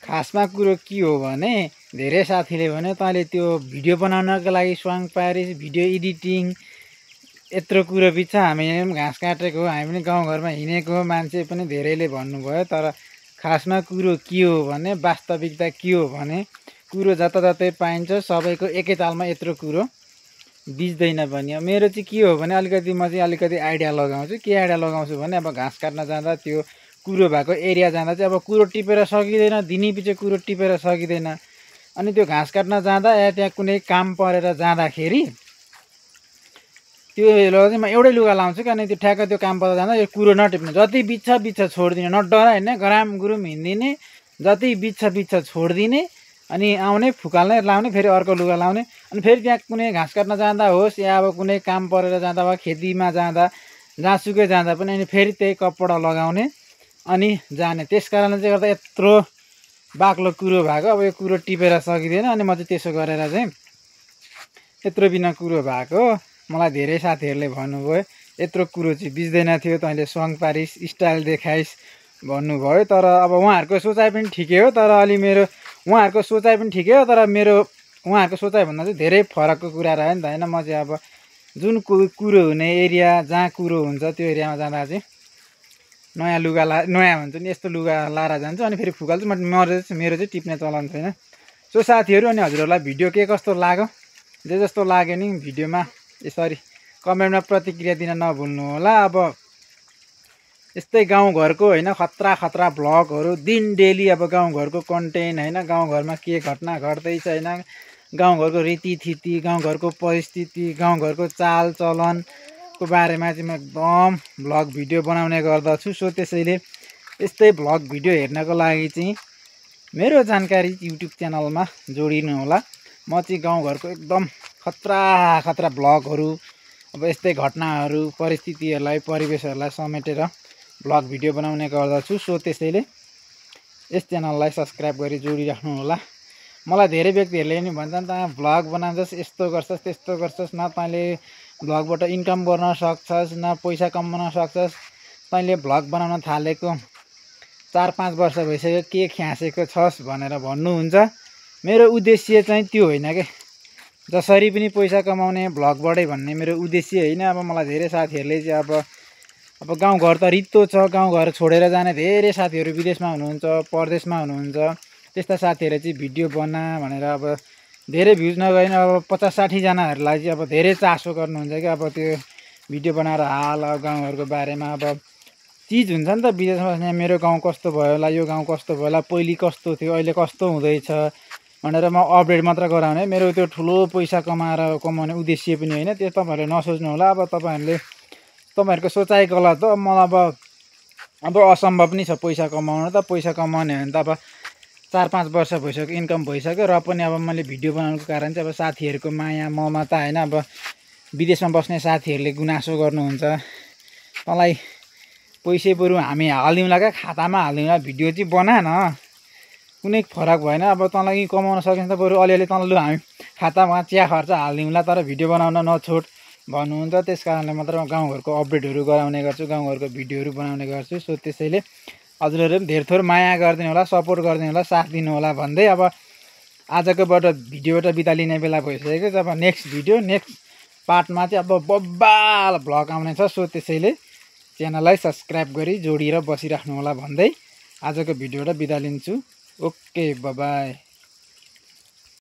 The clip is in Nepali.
खासमा कुरो के हो भने धेरै साथीले भने तैँले त्यो भिडियो बनाउनको लागि स्वाङ पारिस भिडियो एडिटिङ यत्रो कुरो बित्छ हामी पनि घाँस काटेको हो हामी पनि गाउँघरमा हिँडेको मान्छे पनि धेरैले भन्नुभयो तर खासमा कुरो के हो भने वास्तविकता के हो भने कुरो जताततै पाइन्छ सबैको एकैतालमा यत्रो कुरो बिच्दैन पनि मेरो चाहिँ के हो भने म चाहिँ अलिकति आइडिया लगाउँछु के आइडिया लगाउँछु भने अब घाँस काट्न जाँदा त्यो कुरो भएको एरिया जाँदा चाहिँ अब कुरो टिपेर सकिँदैन दिनै पछि कुरो टिपेर सकिँदैन अनि त्यो घाँस काट्न जाँदा या त्यहाँ कुनै काम परेर जाँदाखेरि त्यो बेला चाहिँ म एउटै लुगा लाउँछु कि अनि त्यो ठ्याक्क त्यो काम पर्दा जाँदा यो कुरो नटिप्ने जति बिच्छ छोडिदिने नडरा होइन गराम गुरुम हिँडिदिने जति बिच्छ छोडिदिने अनि आउने फुकाल्ने लाउने फेरि अर्को लुगा लाउने अनि फेरि त्यहाँ कुनै घाँस काट्न जाँदा होस् या अब कुनै काम परेर जाँदा वा खेतीमा जाँदा जहाँसुकै जाँदा पनि अनि फेरि त्यही कपडा लगाउने अनि जाने त्यस कारणले चाहिँ गर्दा यत्रो बाक्लो कुरो भएको अब यो कुरो टिपेर सकिँदैन अनि म चाहिँ त्यसो गरेर चाहिँ यत्रो बिना कुरो भएको मलाई धेरै साथीहरूले भन्नुभयो यत्रो कुरो चाहिँ बिच्दैन थियो तैँले स्वाङ पारिस स्टाइल देखाइस् भन्नुभयो तर अब उहाँहरूको सोचाइ पनि ठिकै हो तर अलि मेरो उहाँहरूको सोचाइ पनि ठिकै हो तर मेरो उहाँहरूको सोचाइभन्दा चाहिँ धेरै फरकको कुरा रह्यो नि त होइन म चाहिँ अब जुन कुरो हुने एरिया जहाँ कुरो हुन्छ त्यो एरियामा जाँदा चाहिँ नयाँ लुगा नयाँ भन्छ नि यस्तो लुगा लाएर जान्छु अनि फेरि फुकाल्छु मेरो चाहिँ टिप्ने चलन छैन सो साथीहरू अनि हजुरहरूलाई भिडियो के कस्तो लाग्यो जे जस्तो लाग्यो नि भिडियोमा यसरी कमेन्टमा प्रतिक्रिया दिन नभुल्नु होला अब यस्तै गाउँघरको होइन खतरा भ्लगहरू दिन डेली अब गाउँघरको कन्टेन्ट होइन गाउँघरमा के घटना घट्दैछ होइन गाउँघरको रीतिथिति गाउँघरको परिस्थिति गाउँघरको चालचलनको बारेमा चाहिँ म एकदम भ्लग भिडियो बनाउने गर्दछु सो त्यसैले यस्तै भ्लग भिडियो हेर्नको लागि चाहिँ मेरो जानकारी युट्युब च्यानलमा जोडिनु होला म चाहिँ गाउँघरको एकदम खतरा भ्लगहरू अब यस्तै घटनाहरू परिस्थितिहरूलाई परिवेशहरूलाई समेटेर भ्लग भिडियो बनाउने गर्दछु सो त्यसैले यस च्यानललाई सब्सक्राइब गरी जोडिराख्नु होला मलाई धेरै व्यक्तिहरूले नि भन्छन् त भ्लग बनाउँछस् यस्तो गर्छस् त्यस्तो गर्छस् न तैँले भ्लगबाट इन्कम गर्न सक्छस् न पैसा कमाउन सक्छस् तैँले भ्लग बनाउन थालेको 4-5 वर्ष भइसक्यो के ख्यासेको छस् भनेर भन्नुहुन्छ मेरो उद्देश्य चाहिँ त्यो होइन के जसरी पनि पैसा कमाउने भ्लगबाटै भन्ने मेरो उद्देश्य होइन अब मलाई धेरै साथीहरूले चाहिँ अब गाउँघर त रित्तो छ गाउँघर छोडेर जाने धेरै साथीहरू विदेशमा हुनुहुन्छ परदेशमा हुनुहुन्छ त्यस्ता साथीहरूले चाहिँ भिडियो बना भनेर अब धेरै भ्युज नगइन अब 50-60 जनाहरूलाई चाहिँ अब धेरै चासो गर्नुहुन्छ कि अब त्यो भिडियो बनाएर हाल गाउँघरको बारेमा अब चिज हुन्छ नि त विदेशमा बस्ने मेरो गाउँ कस्तो भयो होला यो गाउँ कस्तो भयो होला पहिले कस्तो थियो अहिले कस्तो हुँदैछ भनेर म अपडेट मात्र गराउने मेरो त्यो ठुलो पैसा कमाउने उद्देश्य पनि होइन त्यो तपाईँहरूले नसोच्नु होला अब तपाईँहरूको सोचाइ गलत हो मलाई अब असम्भव पनि छ पैसा कमाउनु त पैसा कमाउने हो भने त अब 4-5 वर्ष भइसक्यो इन्कम भइसक्यो र पनि अब मैले भिडियो बनाउनुको कारण चाहिँ अब साथीहरूको माया ममता होइन अब विदेशमा बस्ने साथीहरूले गुनासो गर्नुहुन्छ तँलाई पैसै बरु हामी हालिदिउँला क्या खातामा हालिदिउँला भिडियो चाहिँ बना न कुनै फरक भएन अब तँलाई कमाउन सकिन्छ त बरु अलिअलि तँलाई लु हामी खातामा चिया खर्च हालिदिउँला तर भिडियो बनाउन नछोड भन्नुहुन्छ त्यस कारणले मात्र म गाउँघरको अपडेटहरू गराउने गर्छु गाउँघरको भिडियोहरू बनाउने गर्छु सो त्यसैले हजुरहरू पनि धेर थोर माया गरिदिनु होला सपोर्ट गरिदिनु होला साथ दिनु होला भन्दै अब आजकोबाट भिडियोबाट बिदा लिने बेला भइसकेको छ अब नेक्स्ट पार्टमा चाहिँ अब बब्बाल भ्लग आउने छ सो त्यसैले च्यानललाई सब्सक्राइब गरी जोडिएर बसिराख्नु होला भन्दै आजको भिडियोबाट बिदा लिन्छु ओके बाई